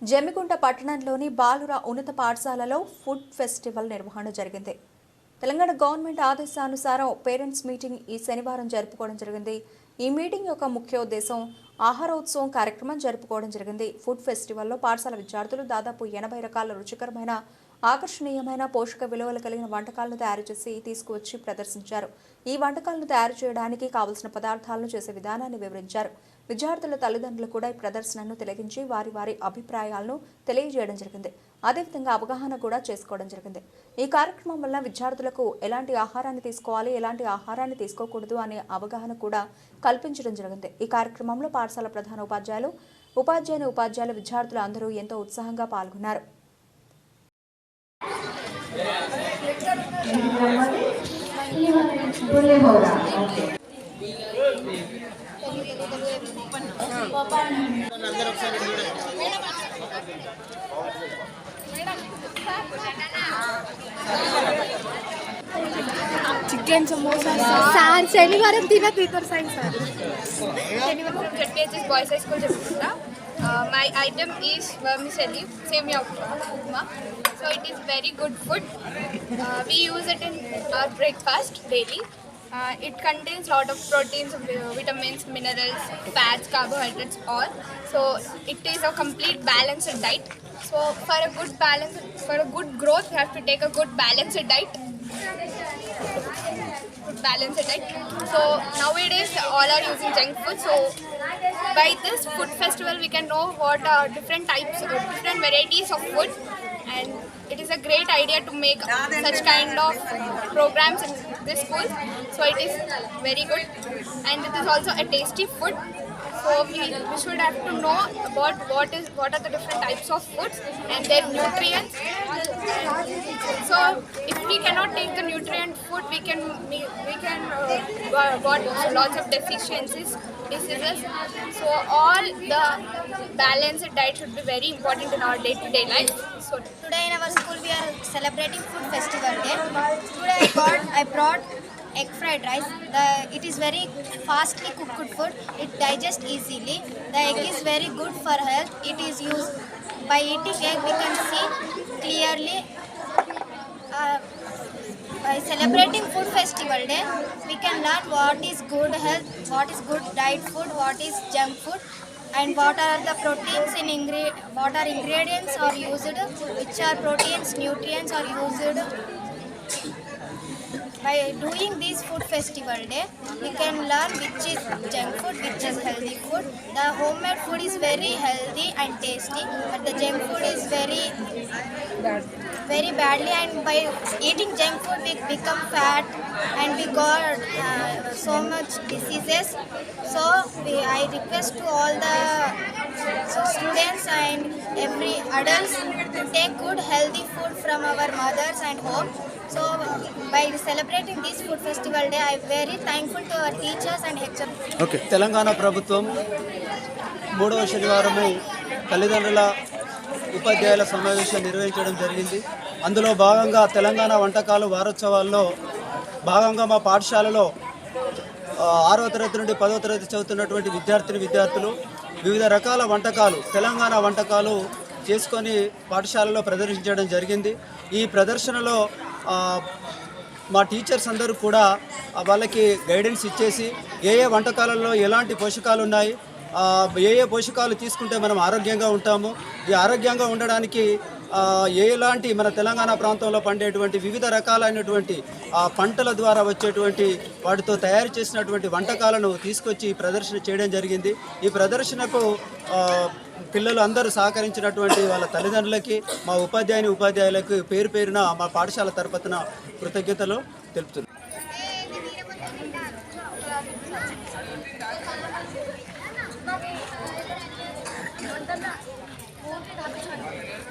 జమ్మికుంట పట్టణంలోని బాలుర ఉన్నత పాఠశాలలో ఫుడ్ ఫెస్టివల్ నిర్వహణ జరిగింది. తెలంగాణ గవర్నమెంట్ ఆదేశానుసారం పేరెంట్స్ మీటింగ్ ఈ శనివారం జరుపుకోవడం జరిగింది. ఈ మీటింగ్ యొక్క ముఖ్య ఉద్దేశం ఆహారోత్సవం కార్యక్రమం జరుపుకోవడం జరిగింది. ఫుడ్ ఫెస్టివల్లో పాఠశాల విద్యార్థులు దాదాపు 80 రకాల రుచికరమైన ఆకర్షణీయమైన పోషక విలువలు కలిగిన వంటకాలను తయారు చేసి తీసుకువచ్చి ప్రదర్శించారు. ఈ వంటకాలను తయారు చేయడానికి కావలసిన పదార్థాలను చేసే విధానాన్ని వివరించారు. విద్యార్థుల తల్లిదండ్రులు కూడా ఈ ప్రదర్శనను తిలకించి వారి అభిప్రాయాలను తెలియజేయడం జరిగింది. అదేవిధంగా అవగాహన కూడా చేసుకోవడం జరిగింది. ఈ కార్యక్రమం వల్ల విద్యార్థులకు ఎలాంటి ఆహారాన్ని తీసుకోవాలి, ఎలాంటి ఆహారాన్ని తీసుకోకూడదు అనే అవగాహన కూడా కల్పించడం జరిగింది. ఈ కార్యక్రమంలో పాఠశాల ప్రధాన ఉపాధ్యాయులు విద్యార్థులు అందరూ ఎంతో ఉత్సాహంగా పాల్గొన్నారు. चिकन समोसा సార్ శనివారం తినదు ఇద్దరు సైన్స్ సార్ శనివారం జెడ్పీహెచ్ఎస్ బాయ్స్ హై స్కూల్ చెప్తున్నా. My item is vermicelli semia upma. So it is very good food. We use it in our breakfast daily. It contains lot of proteins, vitamins, minerals, fats, carbohydrates, all. So it is a complete balanced diet. So for a good growth, we have to take a good balanced diet. So nowadays all are using junk food. So by this food festival we can know what are different varieties of food, and it is a great idea to make such kind of programs in this school. So it is very good, and it is also a tasty food. So we should have to know about what are the different types of foods and their nutrients. So if we cannot take the nutrient food, we can got lots of diseases. So all the balanced diet should be very important in our day-to-day life. So today in our school we are celebrating food festival day. Today I brought egg fried rice. It is very fastly cooked food. It digests easily. The egg is very good for health. It is used by eating egg we can see clearly. By celebrating food festival day, we can learn what is good health, what is good diet food, what is junk food, and what are the proteins what are ingredients are used, which are proteins, nutrients are used. By doing this food festival day, we can learn which is junk food, which is healthy food. The homemade food is very healthy and tasty, but the junk food is very badly, and by eating junk food we become fat and we got so much diseases. So I request to all the students and every adults to take good healthy food from our mothers and home. So by celebrating this food festival day, I am very thankful to our teachers and HM. Okay. Telangana ప్రభుత్వం 3వ శనివారము తల్లిదండ్రుల ఉపాధ్యాయుల సమావేశం నిర్వహించడం జరిగింది. అందులో భాగంగా తెలంగాణ వంటకాలు వారోత్సవాల్లో భాగంగా మా పాఠశాలలో 6వ తరగతి నుండి 10వ తరగతి చదువుతున్నటువంటి విద్యార్థులు వివిధ రకాల వంటకాలు, తెలంగాణ వంటకాలు చేసుకొని పాఠశాలలో ప్రదర్శించడం జరిగింది. ఈ ప్రదర్శనలో మా టీచర్స్ అందరూ కూడా వాళ్ళకి గైడెన్స్ ఇచ్చేసి ఏ వంటకాలలో ఎలాంటి పోషకాలు ఉన్నాయి, ఏ పోషకాలు తీసుకుంటే మనం ఆరోగ్యంగా ఉంటాము, ఈ ఆరోగ్యంగా ఉండడానికి ఎలాంటి మన తెలంగాణ ప్రాంతంలో పండేటువంటి వివిధ రకాలైనటువంటి పంటల ద్వారా వచ్చేటువంటి వాటితో తయారు చేసినటువంటి వంటకాలను తీసుకొచ్చి ప్రదర్శన చేయడం జరిగింది. ఈ ప్రదర్శనకు పిల్లలు అందరూ సహకరించినటువంటి వాళ్ళ తల్లిదండ్రులకి, మా ఉపాధ్యాయులకు పేరున మా పాఠశాల తరపున కృతజ్ఞతలు తెలుపుతున్నాను.